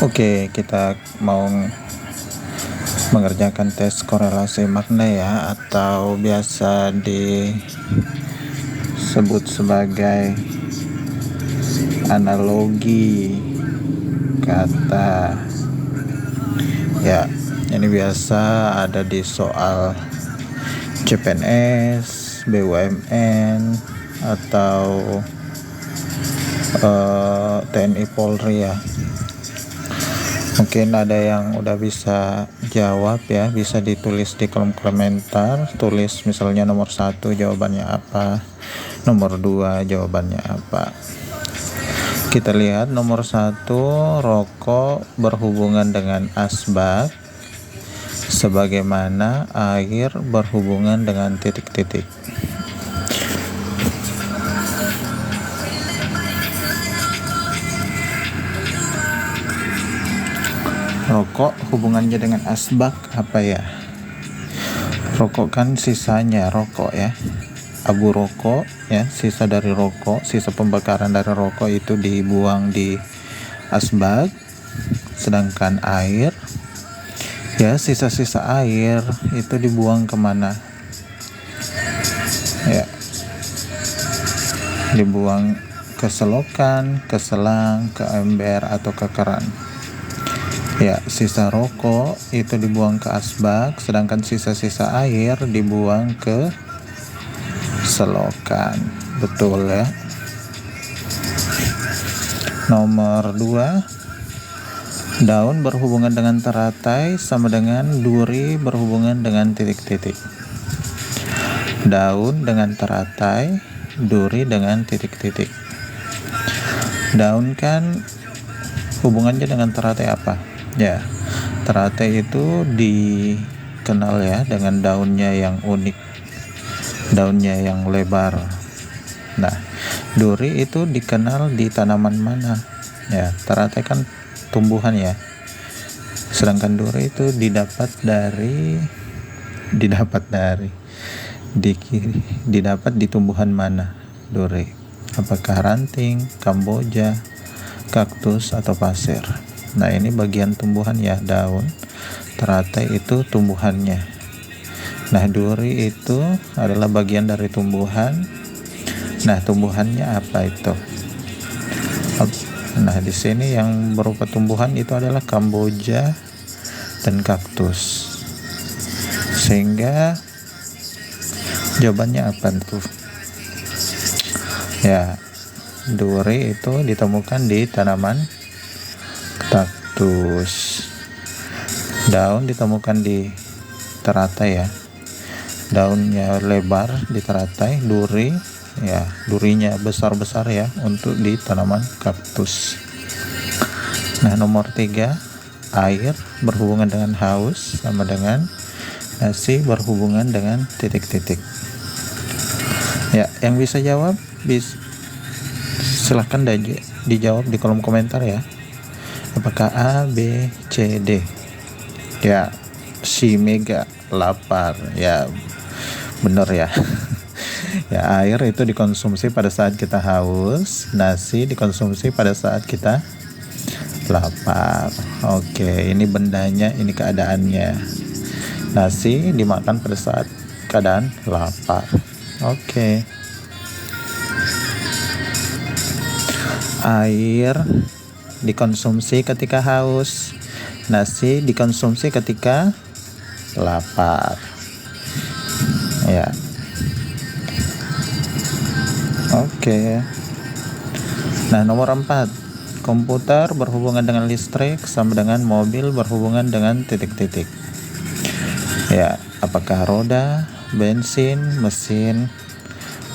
Oke, kita mau mengerjakan tes korelasi makna ya, atau biasa disebut sebagai analogi kata. Ya, ini biasa ada di soal CPNS, BUMN, atau TNI Polri ya. Mungkin ada yang udah bisa jawab ya, bisa ditulis di kolom komentar. Tulis misalnya nomor 1 jawabannya apa, nomor 2 jawabannya apa. Kita lihat nomor 1, rokok berhubungan dengan asbak sebagaimana air berhubungan dengan titik-titik. Rokok hubungannya dengan asbak apa ya? Rokok kan sisanya rokok ya, abu rokok ya, sisa dari rokok, sisa pembakaran dari rokok itu dibuang di asbak. Sedangkan air ya, sisa-sisa air itu dibuang kemana ya? Dibuang ke selokan, ke selang, ke ember, atau ke keran. Ya, sisa rokok itu dibuang ke asbak, sedangkan sisa-sisa air dibuang ke selokan. Betul ya. Nomor 2, daun berhubungan dengan teratai sama dengan duri berhubungan dengan titik-titik. Daun dengan teratai, duri dengan titik-titik. Daun kan hubungannya dengan teratai apa? Ya, teratai itu dikenal ya dengan daunnya yang unik, daunnya yang lebar. Nah, duri itu dikenal di tanaman mana? Ya, teratai kan tumbuhan ya. Sedangkan duri itu didapat di tumbuhan mana? Duri. Apakah ranting, kamboja, kaktus, atau pasir? Nah, ini bagian tumbuhan ya, daun. Teratai itu tumbuhannya. Nah, duri itu adalah bagian dari tumbuhan. Nah, tumbuhannya apa itu? Nah, di sini yang berupa tumbuhan itu adalah kamboja dan kaktus. Sehingga jawabannya apa tuh? Ya, duri itu ditemukan di tanaman kaktus. Daun ditemukan di teratai ya, daunnya lebar di teratai. Duri ya, durinya besar-besar ya untuk di tanaman kaktus. Nah, nomor 3, air berhubungan dengan haus sama dengan nasi berhubungan dengan titik-titik. Ya, yang bisa jawab silahkan dijawab di kolom komentar ya. Apakah A, B, C, D? Ya, si Mega lapar. Ya, bener ya. Ya, air itu dikonsumsi pada saat kita haus, nasi dikonsumsi pada saat kita lapar. Oke, ini bendanya, ini keadaannya. Nasi dimakan pada saat keadaan lapar. Oke. Air dikonsumsi ketika haus, nasi dikonsumsi ketika lapar. Ya. Oke. Nah, nomor 4, komputer berhubungan dengan listrik sama dengan mobil berhubungan dengan titik-titik. Ya, apakah roda, bensin, mesin,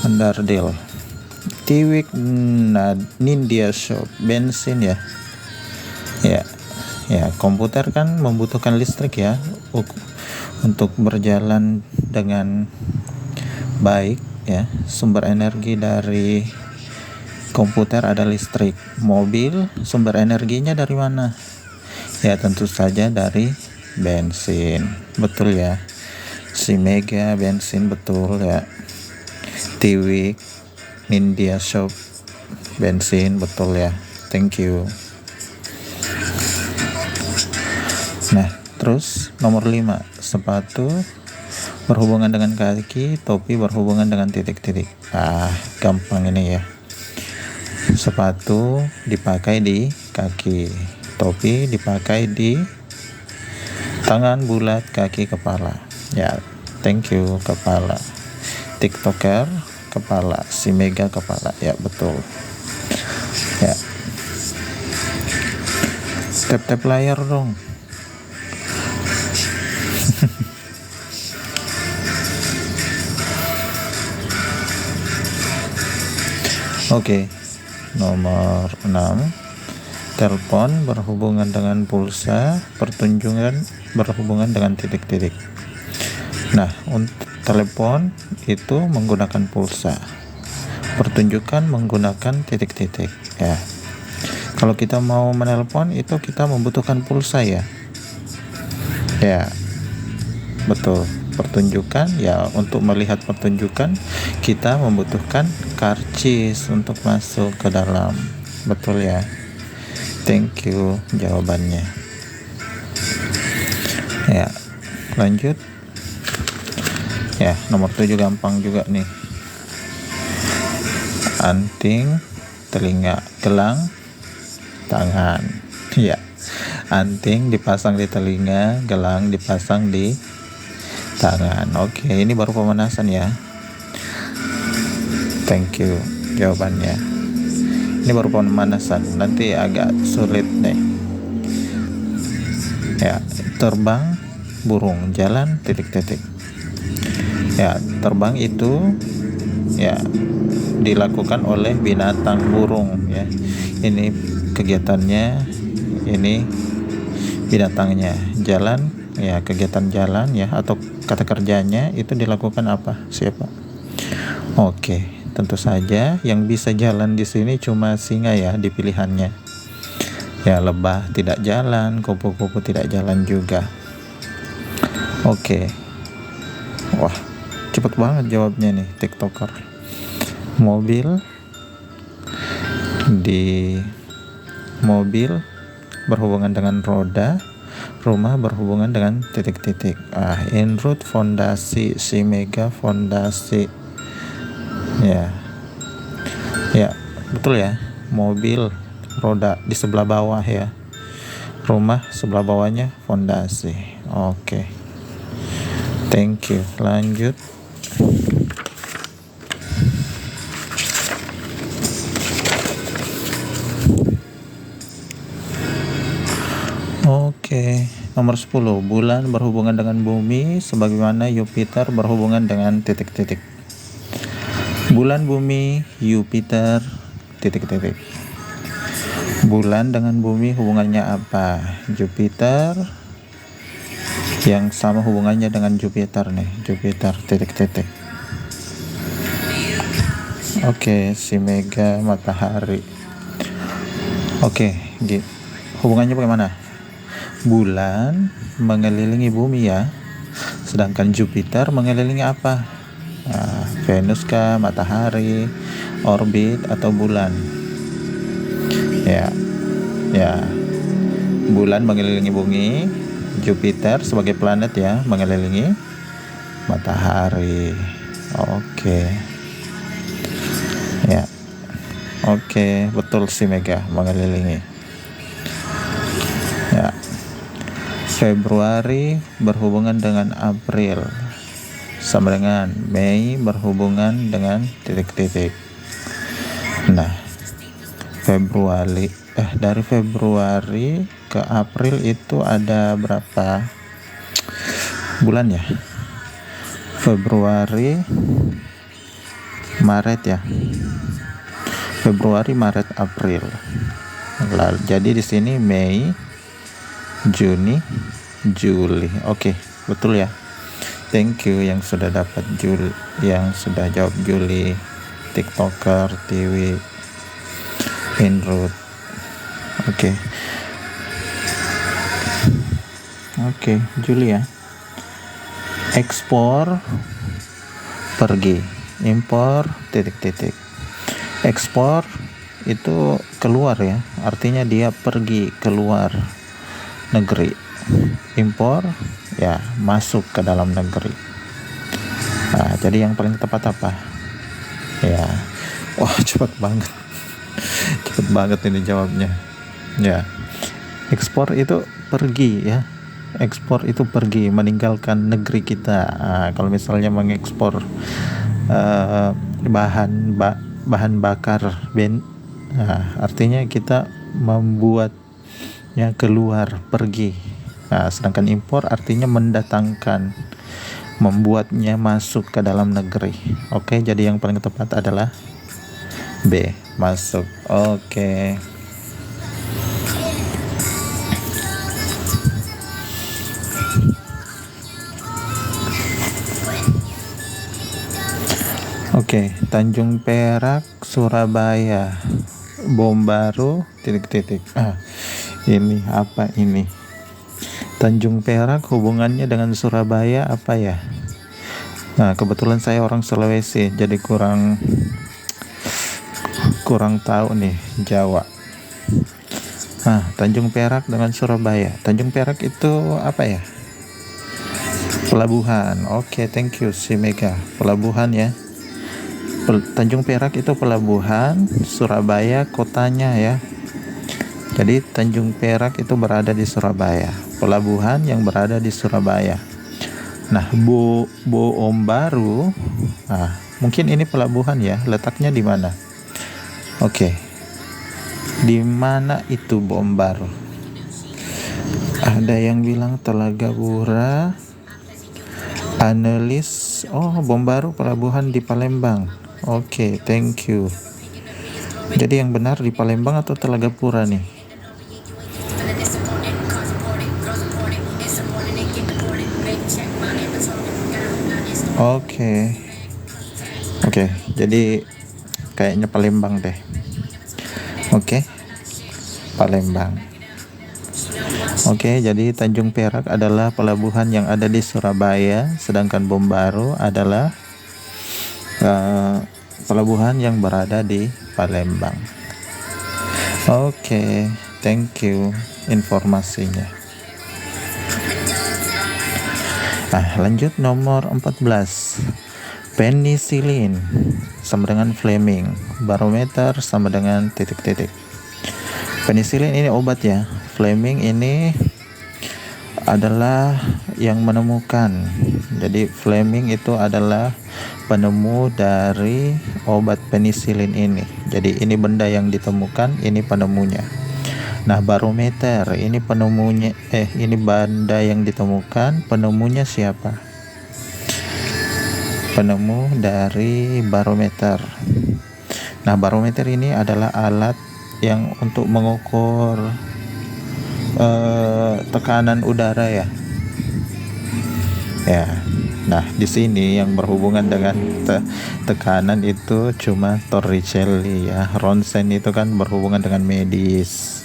onderdil? Tiwik, Nindia Shop, bensin ya. Ya, komputer kan membutuhkan listrik ya untuk berjalan dengan baik ya. Sumber energi dari komputer ada listrik. Mobil sumber energinya dari mana? Ya, tentu saja dari bensin. Betul ya. Si Mega bensin, betul ya. Tiwik, India Shop bensin, betul ya. Thank you. Terus nomor 5, sepatu berhubungan dengan kaki, topi berhubungan dengan titik-titik. Gampang ini ya. Sepatu dipakai di kaki, topi dipakai di tangan bulat, kaki kepala. Ya, thank you kepala. TikToker kepala, si Mega kepala. Ya, betul. Ya. Tap-tap layar dong. Oke. Nomor 6. Telepon berhubungan dengan pulsa, pertunjukan berhubungan dengan titik-titik. Nah, untuk telepon itu menggunakan pulsa, pertunjukan menggunakan titik-titik ya. Kalau kita mau menelpon itu kita membutuhkan pulsa ya. Ya, betul. Pertunjukan ya, untuk melihat pertunjukan kita membutuhkan karcis untuk masuk ke dalam. Betul ya. Thank you jawabannya. Ya, lanjut. Ya, nomor 7 gampang juga nih. Anting, telinga, gelang, tangan. Ya, anting dipasang di telinga, gelang dipasang di tangan. Oke, ini baru pemanasan ya. Thank you jawabannya. Ini baru pemanasan, nanti agak sulit nih. Ya, terbang, burung, jalan, titik-titik. Ya, terbang itu ya dilakukan oleh binatang burung ya. Ini kegiatannya, ini binatangnya. Jalan ya, kegiatan jalan ya, atau kata kerjanya itu dilakukan apa? Siapa? Oke, tentu saja yang bisa jalan di sini cuma singa ya di pilihannya. Ya, lebah tidak jalan, kupu-kupu tidak jalan juga. Oke. Wah, cepet banget jawabnya nih TikToker. Mobil berhubungan dengan roda, rumah berhubungan dengan titik-titik. Inrut fondasi, si Mega fondasi. Ya, betul ya. Mobil roda di sebelah bawah ya, rumah sebelah bawahnya fondasi. Oke. Thank you. Lanjut. Oke, nomor 10. Bulan berhubungan dengan bumi sebagaimana Jupiter berhubungan dengan titik-titik. Bulan, bumi, Jupiter, titik-titik. Bulan dengan bumi hubungannya apa? Jupiter yang sama hubungannya dengan Jupiter nih, Jupiter, titik-titik. Oke, si Mega matahari. Oke, hubungannya bagaimana? Bulan mengelilingi bumi ya, sedangkan Jupiter mengelilingi apa? Venus kah, matahari, orbit atau bulan? Ya, bulan mengelilingi bumi, Jupiter sebagai planet ya mengelilingi matahari. Oke. Ya. Oke, betul si Mega mengelilingi. Ya. Februari berhubungan dengan April, sama dengan Mei berhubungan dengan titik-titik. Nah, dari Februari ke April itu ada berapa bulan ya? Februari, Maret ya. Februari, Maret, April. Lalu, jadi di sini Mei, Juni, Juli. Oke, betul ya. Thank you yang sudah dapat Juli, yang sudah jawab Juli, TikToker, TV, Inrut. Oke, Juli ya. Ekspor, pergi. Impor, titik-titik. Ekspor itu keluar ya, artinya dia pergi keluar negeri. impor ya masuk ke dalam negeri. Nah, jadi yang paling tepat apa? Ya, wah cepat banget, cepet banget ini jawabnya. Ya, ekspor itu pergi ya. Ekspor itu pergi, meninggalkan negeri kita. Nah, kalau misalnya mengekspor bahan bakar nah, artinya kita membuatnya keluar, pergi. Nah, sedangkan impor artinya mendatangkan, membuatnya masuk ke dalam negeri. Oke, jadi yang paling tepat adalah B, masuk. Oke. Oke, Tanjung Perak, Surabaya, bom baru, titik-titik. Ini apa ini? Tanjung Perak hubungannya dengan Surabaya apa ya? Nah, kebetulan saya orang Sulawesi, jadi kurang tahu nih Jawa. Nah, Tanjung Perak dengan Surabaya. Tanjung Perak itu apa ya? Pelabuhan. Oke, thank you si Mega. Pelabuhan ya. Tanjung Perak itu pelabuhan, Surabaya kotanya ya. Jadi Tanjung Perak itu berada di Surabaya, pelabuhan yang berada di Surabaya. Nah, Boom Baru, mungkin ini pelabuhan ya, letaknya di mana? Oke, di mana itu Boom Baru? Ada yang bilang Telaga Bura, analis. Boom Baru pelabuhan di Palembang. Oke, thank you. Jadi yang benar di Palembang atau Telaga Pura nih? Oke, jadi kayaknya Palembang deh. Oke, Palembang. Oke, jadi Tanjung Perak adalah pelabuhan yang ada di Surabaya, sedangkan Bom Baru adalah pelabuhan yang berada di Palembang. Oke, thank you informasinya. Lanjut nomor 14. Penicillin sama dengan Fleming, barometer sama dengan titik-titik. Penicillin ini obat ya, Fleming ini adalah yang menemukan. Jadi Fleming itu adalah penemu dari obat penicillin ini. Jadi ini benda yang ditemukan, ini penemunya. Nah, barometer ini penemunya, ini benda yang ditemukan, penemunya siapa? Penemu dari barometer. Nah, barometer ini adalah alat yang untuk mengukur tekanan udara ya. Ya. Nah, di sini yang berhubungan dengan tekanan itu cuma Torricelli ya. Ronsen itu kan berhubungan dengan medis.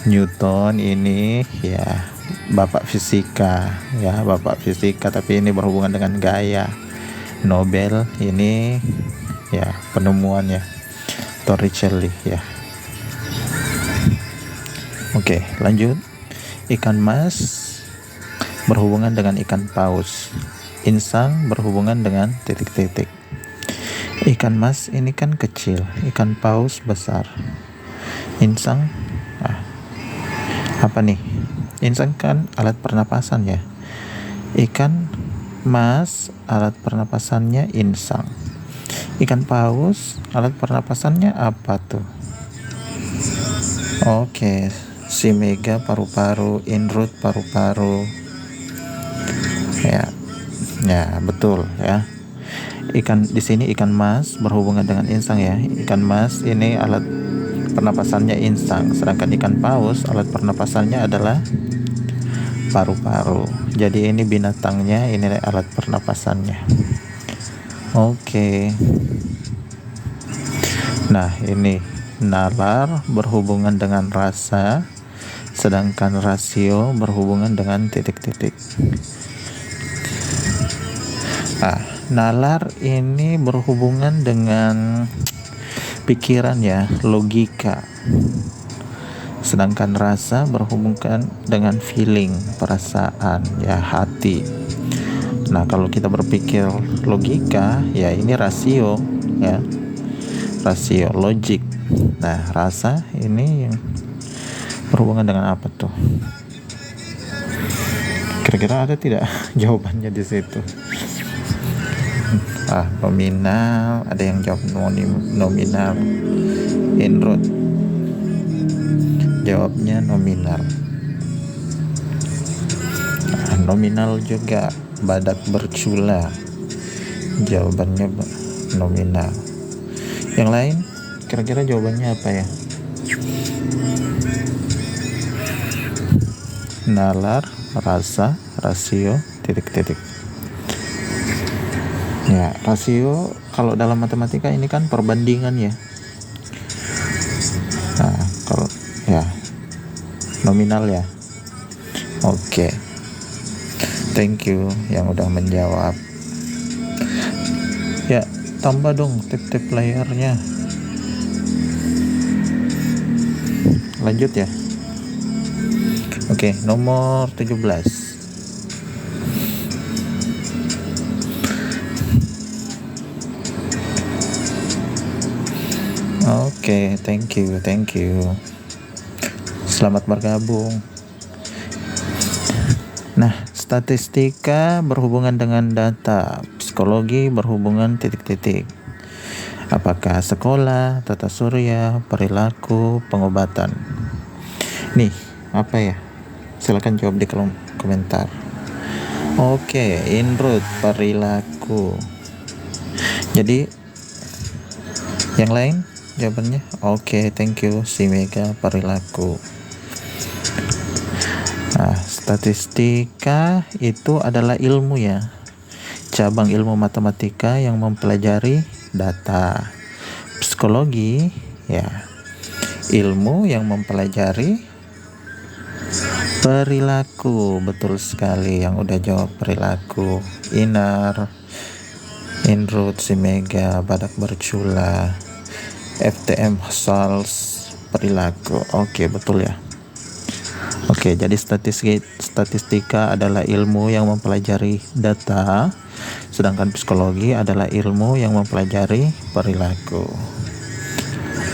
Newton ini ya bapak fisika tapi ini berhubungan dengan gaya. Nobel ini ya penemuannya Torricelli ya. Oke, lanjut. Ikan mas berhubungan dengan ikan paus. Insang berhubungan dengan titik-titik. Ikan mas ini kan kecil, ikan paus besar. Insang apa nih? Insang kan alat pernapasan ya. Ikan mas alat pernapasannya insang. Ikan paus alat pernapasannya apa tuh? Oke, si Mega paru-paru, Inrut paru-paru. Ya, betul ya. Ikan di sini ikan mas berhubungan dengan insang ya. Ikan mas ini alat pernapasannya insang, sedangkan ikan paus alat pernapasannya adalah paru-paru. Jadi ini binatangnya, ini alat pernapasannya. Oke. Nah, ini nalar berhubungan dengan rasa, sedangkan rasio berhubungan dengan titik-titik. Nalar ini berhubungan dengan pikiran ya, logika. sedangkan rasa berhubungan dengan feeling, perasaan, ya, hati. Nah, kalau kita berpikir logika, ya ini rasio, ya, rasio logik. Nah, rasa ini yang berhubungan dengan apa tuh? Kira-kira ada tidak jawabannya di situ? Nominal, ada yang jawab nominal. Inroad jawabnya nominal. Nominal juga. Badak bercula, jawabannya nominal. Yang lain kira-kira jawabannya apa ya? Nalar, rasa, rasio, titik-titik. Ya, rasio kalau dalam matematika ini kan perbandingan ya. Nah, kalau ya nominal ya. Oke. Thank you yang udah menjawab. Ya, tambah dong tip-tip layarnya. Lanjut ya. Oke, nomor 17. Oke, thank you. Selamat bergabung. Nah, statistika berhubungan dengan data, psikologi berhubungan titik-titik. Apakah sekolah, tata surya, perilaku, pengobatan? Nih, apa ya? Silakan jawab di kolom komentar. Oke, Inroad, perilaku. Jadi yang lain jawabannya? Oke, thank you si Mega, perilaku. Nah, statistika itu adalah ilmu ya, cabang ilmu matematika yang mempelajari data. Psikologi ya, ilmu yang mempelajari perilaku. Betul sekali yang udah jawab perilaku. Inar, Inroad, si Mega, badak bercula, FTM, Sals, perilaku. Oke, betul ya. Oke, jadi statistika adalah ilmu yang mempelajari data, sedangkan psikologi adalah ilmu yang mempelajari perilaku.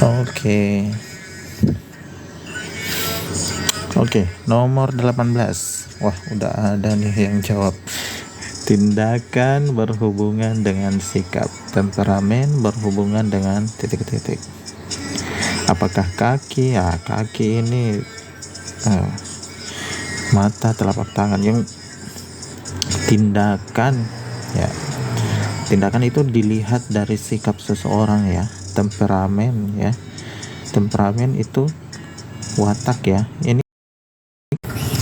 Oke, nomor 18. Wah, udah ada nih yang jawab. Tindakan berhubungan dengan sikap, temperamen berhubungan dengan titik-titik. Apakah kaki? Ya, kaki ini mata, telapak tangan. Yang tindakan ya, tindakan itu dilihat dari sikap seseorang ya. Temperamen ya, temperamen itu watak ya. Ini